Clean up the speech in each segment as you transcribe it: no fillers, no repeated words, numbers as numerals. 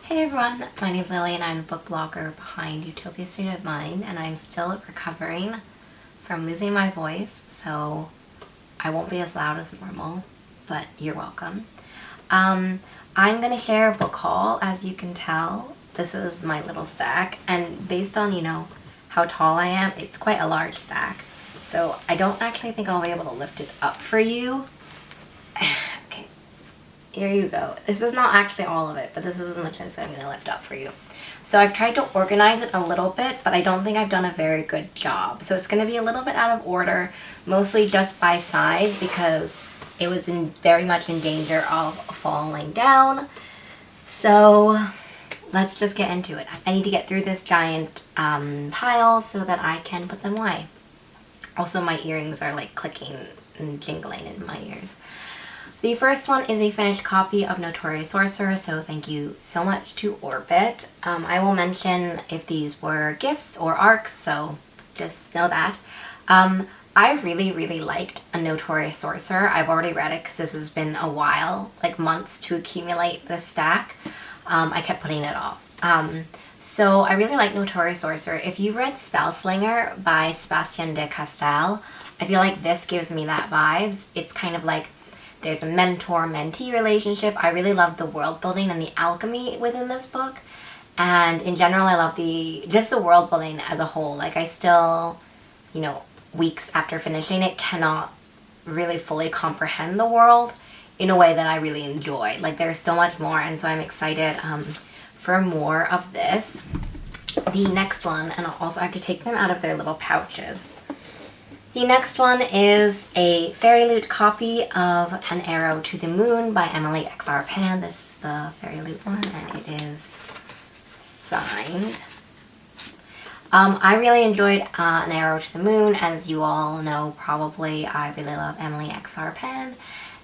Hey everyone, my name's Lily and I'm the book blogger behind Utopia State of Mind, and I'm still recovering from losing my voice, so I won't be as loud as normal, but you're welcome. I'm going to share a book haul. As you can tell, this is my little stack, and based on, how tall I am, it's quite a large stack. So I don't actually think I'll be able to lift it up for you. Okay. Here you go. This is not actually all of it, but this is as much as I'm going to lift up for you. So I've tried to organize it a little bit, but I don't think I've done a very good job. So it's going to be a little bit out of order, mostly just by size because it was very much in danger of falling down. So let's just get into it. I need to get through this giant pile so that I can put them away. Also, my earrings are like clicking and jingling in my ears. The first one is a finished copy of Notorious Sorcerer, so thank you so much to Orbit. I will mention if these were gifts or arcs, so just know that. I really liked A Notorious Sorcerer. I've already read it because this has been a while, like months to accumulate this stack. I kept putting it off. So I really like Notorious Sorcerer. If you read Spellslinger by Sebastian de Castell, I feel like this gives me that vibes. It's kind of like there's a mentor-mentee relationship. I really love the world building and the alchemy within this book. And in general, I love just the world building as a whole. Like I still, weeks after finishing it, cannot really fully comprehend the world in a way that I really enjoy. Like there's so much more, and so I'm excited for more of this. The next one, and I'll also have to take them out of their little pouches. The next one is a Fairy Loot copy of An Arrow to the Moon by Emily X.R. Pan. This is the Fairy Loot one, and it is signed. I really enjoyed An Arrow to the Moon. As you all know, probably, I really love Emily X.R. Pan.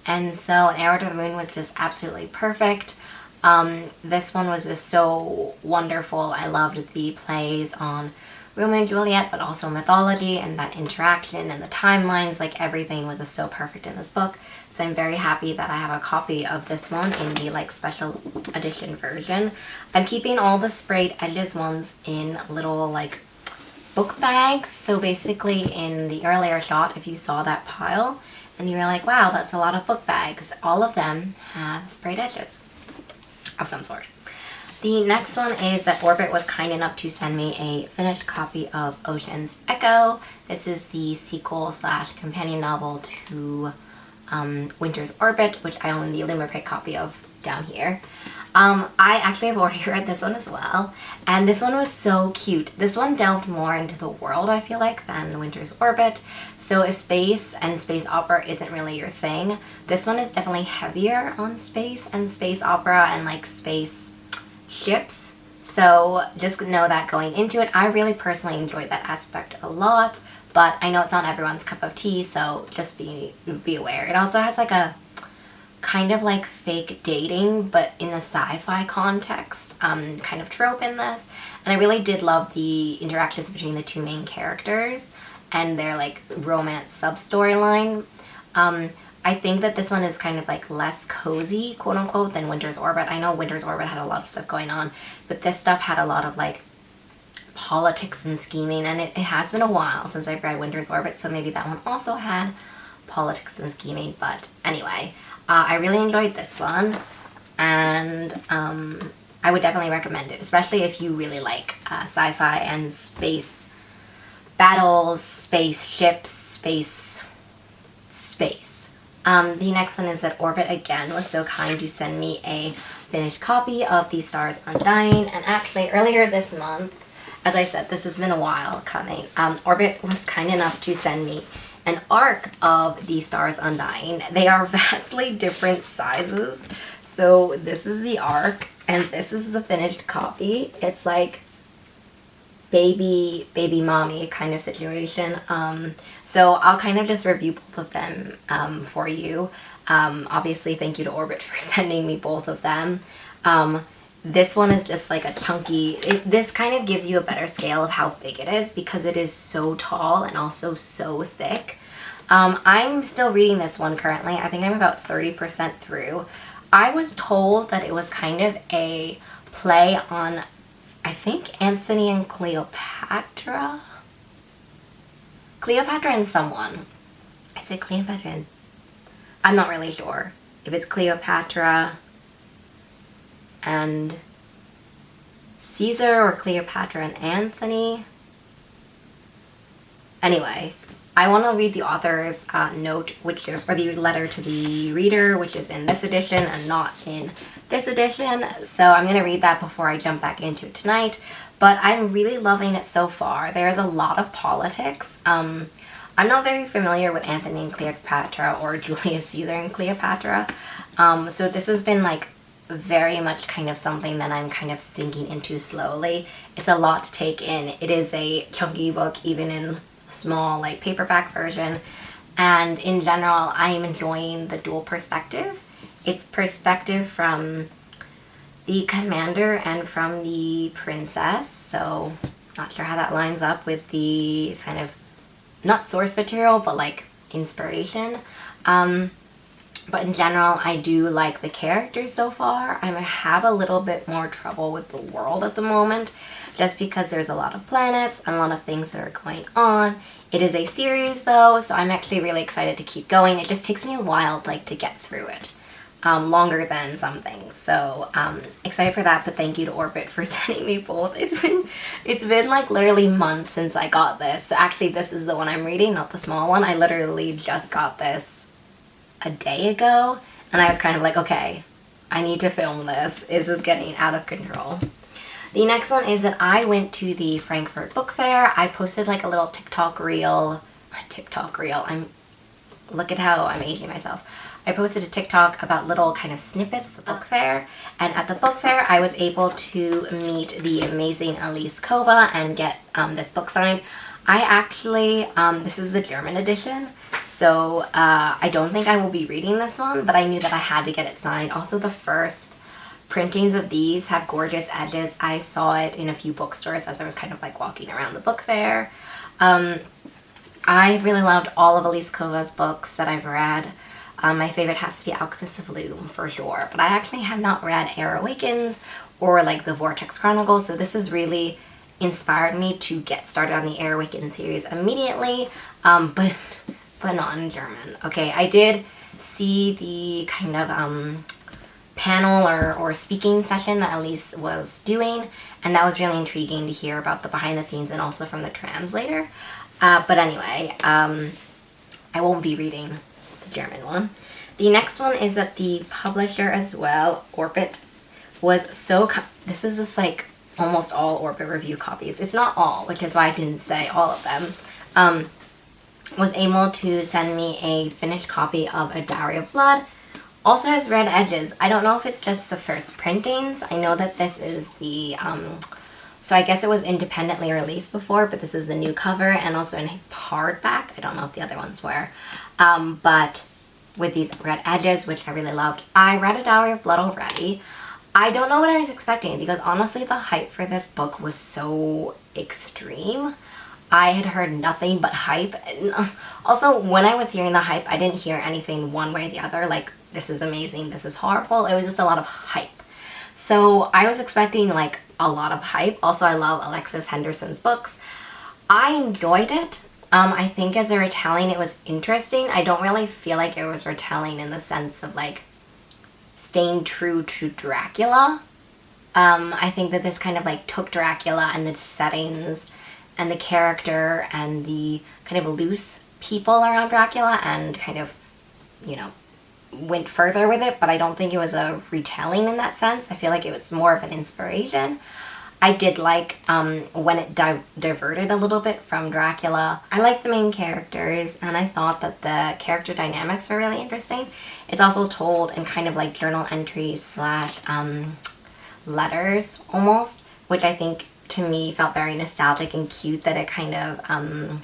And so An Arrow to the Moon was just absolutely perfect. This one was just so wonderful. I loved the plays on Romeo and Juliet, but also mythology and that interaction and the timelines. Like everything was just so perfect in this book. So I'm very happy that I have a copy of this one in the special edition version. I'm keeping all the sprayed edges ones in little book bags. So basically in the earlier shot, if you saw that pile and you were like, wow, that's a lot of book bags, all of them have sprayed edges of some sort. The next one is that Orbit was kind enough to send me a finished copy of Ocean's Echo. This is the sequel / companion novel to Winter's Orbit, which I own the Illuminaprint copy of down here. I actually have already read this one as well, and this one was so cute. This one delved more into the world, I feel like, than Winter's Orbit. So if space and space opera isn't really your thing, this one is definitely heavier on space and space opera and space ships. So just know that going into it. I really personally enjoyed that aspect a lot, but I know it's not everyone's cup of tea, so just be aware. It also has a kind of fake dating, but in a sci-fi context, kind of trope in this. And I really did love the interactions between the two main characters and their romance sub-storyline. I think that this one is kind of less cozy, quote unquote, than Winter's Orbit. I know Winter's Orbit had a lot of stuff going on, but this stuff had a lot of politics and scheming, and it has been a while since I've read Winter's Orbit, so maybe that one also had politics and scheming. But anyway, I really enjoyed this one, and I would definitely recommend it, especially if you really like sci-fi and space battles, space ships, space. The next one is that Orbit again was so kind to send me a finished copy of The Stars Undying, and actually earlier this month, as I said, this has been a while coming, Orbit was kind enough to send me an arc of The Stars Undying. They are vastly different sizes, so this is the arc and this is the finished copy. It's like baby mommy kind of situation. So I'll kind of just review both of them for you. Obviously, thank you to Orbit for sending me both of them. This one is just a chunky, this kind of gives you a better scale of how big it is because it is so tall and also so thick. I'm still reading this one currently. I think I'm about 30% through. I was told that it was kind of a play on, I think, Anthony and Cleopatra? Cleopatra and someone. I said Cleopatra and... I'm not really sure if it's Cleopatra and Caesar or Cleopatra and Anthony. Anyway, I want to read the author's note, which is, or the letter to the reader, which is in this edition and not in this edition. So I'm going to read that before I jump back into it tonight. But I'm really loving it so far. There's a lot of politics. I'm not very familiar with Anthony and Cleopatra or Julius Caesar and Cleopatra. So this has been like very much kind of something that I'm kind of sinking into slowly. It's a lot to take in. It is a chunky book, even in small like paperback version, and in general I'm enjoying the dual perspective. It's perspective from the commander and from the princess, so not sure how that lines up with the kind of not source material but like inspiration. But in general I do like the characters so far. I have a little bit more trouble with the world at the moment, just because there's a lot of planets and a lot of things that are going on. It is a series though, so I'm actually really excited to keep going. It just takes me a while like to get through it. Longer than some things. So excited for that, but thank you to Orbit for sending me both. It's been like literally months since I got this. So actually this is the one I'm reading, not the small one. I literally just got this a day ago, and I was kind of like, okay, I need to film this. This is getting out of control. The next one is that I went to the Frankfurt Book Fair. I posted like a little TikTok reel. Look at how I'm aging myself. I posted a TikTok about little kind of snippets of book fair, and at the book fair I was able to meet the amazing Elise Kova and get this book signed. I actually, this is the German edition, so I don't think I will be reading this one, but I knew that I had to get it signed. Also, the first printings of these have gorgeous edges. I saw it in a few bookstores as I was kind of like walking around the book fair. I really loved all of Elise Kova's books that I've read. My favorite has to be Alchemist of Loom for sure, but I actually have not read Air Awakens or like the Vortex Chronicles, so this has really inspired me to get started on the Air Awakens series immediately, but not in German. Okay, I did see the kind of panel or speaking session that Elise was doing, and that was really intriguing to hear about the behind the scenes and also from the translator. But anyway, I won't be reading the German one. The next one is that the publisher as well, Orbit, was so... This is just like almost all Orbit review copies. It's not all, which is why I didn't say all of them. Was able to send me a finished copy of A Dowry of Blood. Also has red edges. I don't know if it's just the first printings. I know that this is the... so I guess it was independently released before, but this is the new cover and also in hardback. I don't know if the other ones were. But with these red edges, which I really loved. I read A Dowry of Blood already. I don't know what I was expecting because honestly the hype for this book was so extreme. I had heard nothing but hype. Also, when I was hearing the hype, I didn't hear anything one way or the other, like this is amazing, this is horrible. It was just a lot of hype. So I was expecting like a lot of hype. Also, I love Alexis Henderson's books. I enjoyed it. I think as a retelling it was interesting. I don't really feel like it was retelling in the sense of like staying true to Dracula. I think that this kind of like took Dracula and the settings and the character and the kind of loose people around Dracula and kind of, you know, went further with it, but I don't think it was a retelling in that sense. I feel like it was more of an inspiration. I did like when it diverted a little bit from Dracula. I liked the main characters and I thought that the character dynamics were really interesting. It's also told in kind of like journal entries slash letters almost, which I think to me felt very nostalgic and cute, that it kind of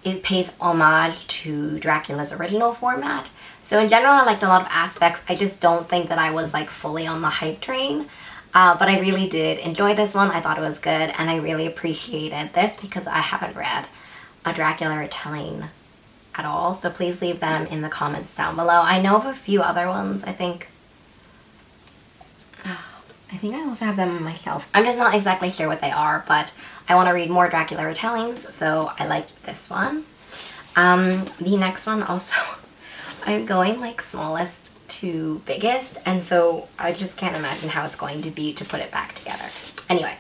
it pays homage to Dracula's original format. So in general I liked a lot of aspects. I just don't think that I was like fully on the hype train. But I really did enjoy this one. I thought it was good, and I really appreciated this because I haven't read a Dracula retelling at all. So please leave them in the comments down below. I know of a few other ones, I think. I think I also have them on my shelf. I'm just not exactly sure what they are, but I want to read more Dracula retellings, so I liked this one. The next one also, I'm going like smallest to biggest, and so I just can't imagine how it's going to be to put it back together. Anyway,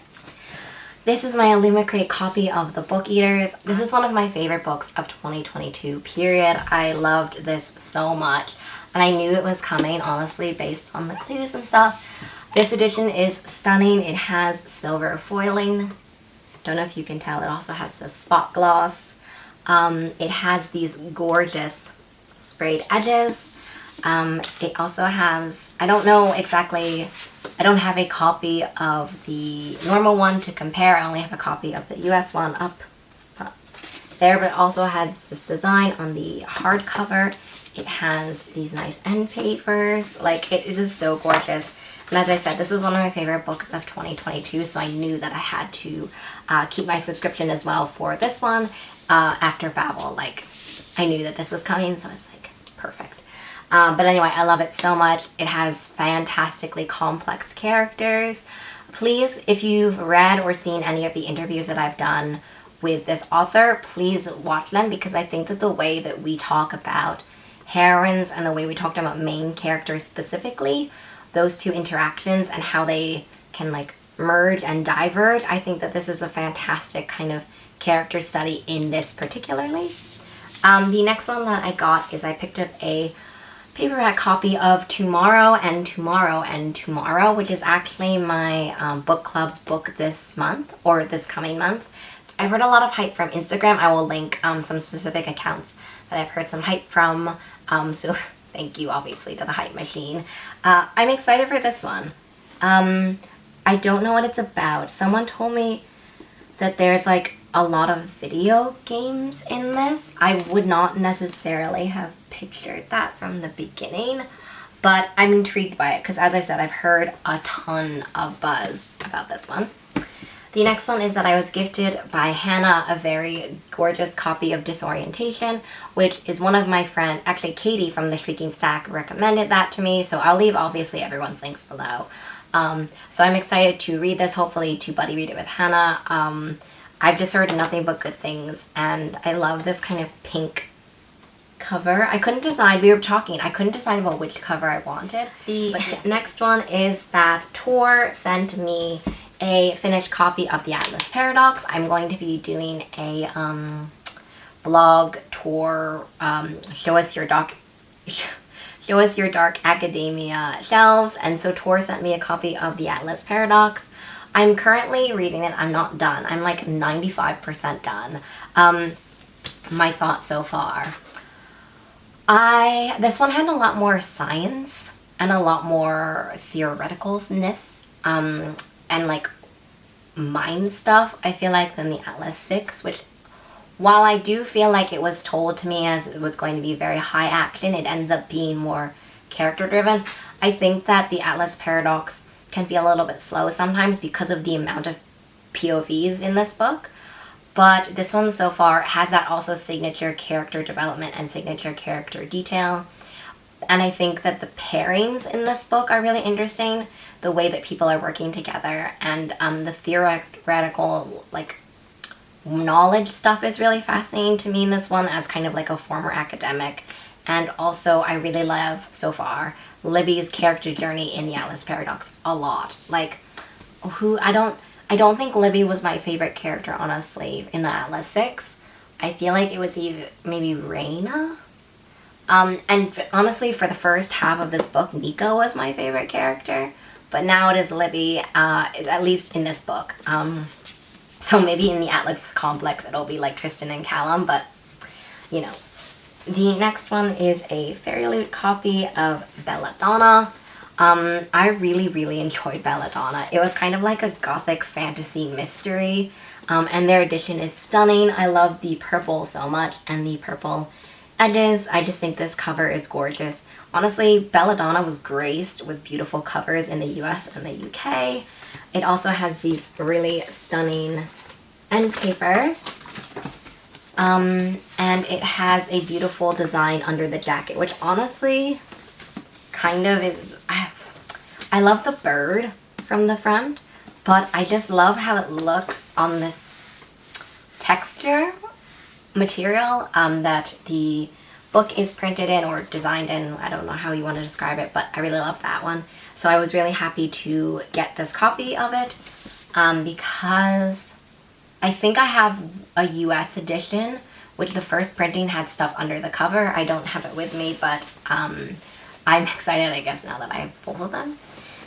this is my Illumicrate copy of The Book Eaters. This is one of my favorite books of 2022, period. I loved this so much, and I knew it was coming, honestly, based on the clues and stuff. This edition is stunning. It has silver foiling. Don't know if you can tell. It also has the spot gloss. It has these gorgeous sprayed edges. It also has, I don't know exactly, I don't have a copy of the normal one to compare. I only have a copy of the US one up there, but it also has this design on the hardcover. It has these nice end papers. Like, it is so gorgeous. And as I said, this was one of my favorite books of 2022, so I knew that I had to keep my subscription as well for this one after Babel. Like, I knew that this was coming, so it's like, perfect. But anyway, I love it so much. It has fantastically complex characters. Please, if you've read or seen any of the interviews that I've done with this author, please watch them, because I think that the way that we talk about heroines and the way we talked about main characters specifically, those two interactions and how they can like merge and diverge, I think that this is a fantastic kind of character study in this particularly. The next one that I got is I picked up a paperback copy of Tomorrow and Tomorrow and Tomorrow, which is actually my book club's book this month, or this coming month. I've heard a lot of hype from Instagram. I will link some specific accounts that I've heard some hype from, so thank you obviously to the hype machine. I'm excited for this one. I don't know what it's about. Someone told me that there's like a lot of video games in this. I would not necessarily have pictured that from the beginning, but I'm intrigued by it because, as I said, I've heard a ton of buzz about this one. The next one is that I was gifted by Hannah a very gorgeous copy of Disorientation, which is one of my friend, actually Katie from the Shrieking Stack recommended that to me, so I'll leave obviously everyone's links below. So I'm excited to read this, hopefully to buddy read it with Hannah. I've just heard nothing but good things, and I love this kind of pink cover. I couldn't decide, we were talking, I couldn't decide about which cover I wanted. The next one is that Tor sent me a finished copy of the Atlas Paradox. I'm going to be doing a blog tour, show us your dark academia shelves, and so Tor sent me a copy of the Atlas Paradox. I'm currently reading it. I'm not done. I'm like 95% done. My thoughts so far. This one had a lot more science and a lot more theoreticalness and like mind stuff, I feel like, than the Atlas 6, which, while I do feel like it was told to me as it was going to be very high action, it ends up being more character driven. I think that the Atlas Paradox can feel a little bit slow sometimes because of the amount of POVs in this book. But this one so far has that also signature character development and signature character detail. And I think that the pairings in this book are really interesting. The way that people are working together and the theoretical like knowledge stuff is really fascinating to me in this one as kind of like a former academic. And also I really love so far Libby's character journey in the Atlas Paradox a lot. Like, I don't think Libby was my favorite character, honestly, in the Atlas 6. I feel like it was either maybe Raina. And honestly, for the first half of this book, Nico was my favorite character. But now it is Libby, at least in this book. So maybe in the Atlas complex it'll be like Tristan and Callum, but you know. The next one is a Fairy Loot copy of Belladonna. I really enjoyed Belladonna. It was kind of like a gothic fantasy mystery, and their edition is stunning. I love the purple so much and the purple edges. I just think this cover is gorgeous. Honestly, Belladonna was graced with beautiful covers in the US and the UK. It also has these really stunning end papers. And it has a beautiful design under the jacket, which honestly kind of is, I love the bird. from the front, but I just love how it looks on this texture material that the book is printed in or designed in. I don't know how you want to describe it, but I really love that one. So I was really happy to get this copy of it because I think I have a US edition, which the first printing had stuff under the cover. I don't have it with me, but I'm excited, I guess, now that I have both of them.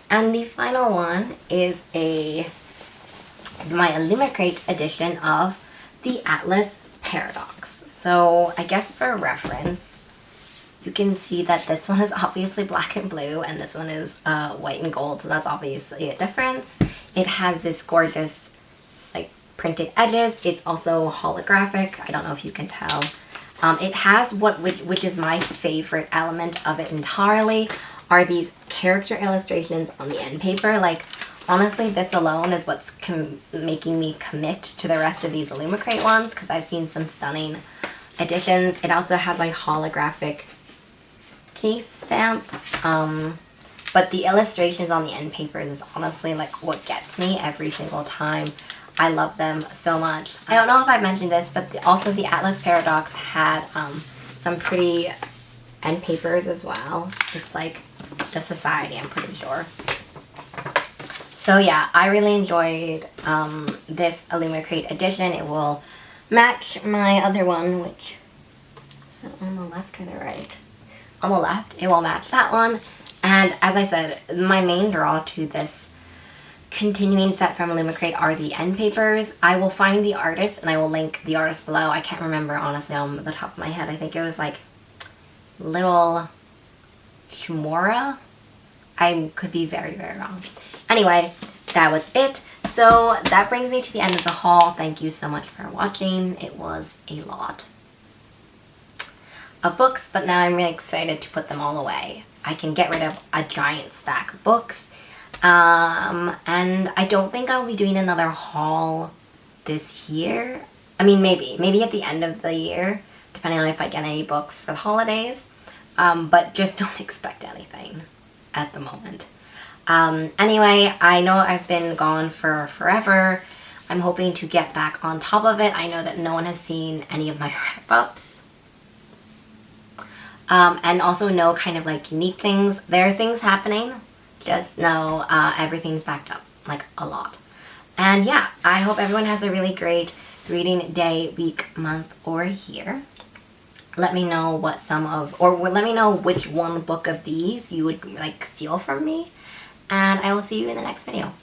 And the final one is my Illumicrate edition of the Atlas Paradox. So I guess for reference, you can see that this one is obviously black and blue and this one is white and gold, so that's obviously a difference. It has this gorgeous like printed edges. It's also holographic. I don't know if you can tell. It has which is my favorite element of it entirely, are these character illustrations on the end paper. Like, honestly, this alone is what's making me commit to the rest of these Illumicrate ones, because I've seen some stunning editions. It also has a holographic case stamp, but the illustrations on the end papers is honestly like what gets me every single time. I love them so much. I don't know if I mentioned this, but also the Atlas Paradox had some pretty end papers as well. It's like the Society, I'm pretty sure. So yeah, I really enjoyed this Illumicrate edition. It will match my other one, which is it on the left or the right? On the left, it will match that one. And as I said, my main draw to this continuing set from Illumicrate are the end papers. I will find the artist and I will link the artist below. I can't remember honestly on the top of my head. I think it was like Little Shumora. I could be very, very wrong. Anyway, that was it. So that brings me to the end of the haul. Thank you so much for watching. It was a lot of books, but now I'm really excited to put them all away. I can get rid of a giant stack of books. And I don't think I'll be doing another haul this year. I mean, maybe at the end of the year, depending on if I get any books for the holidays. But just don't expect anything at the moment. Anyway, I know I've been gone for forever. I'm hoping to get back on top of it. I know that no one has seen any of my wrap-ups. And also no kind of like unique things. There are things happening. Just know everything's backed up, like a lot. And yeah, I hope everyone has a really great reading day, week, month, or year. Let me know what let me know which one book of these you would like steal from me. And I will see you in the next video.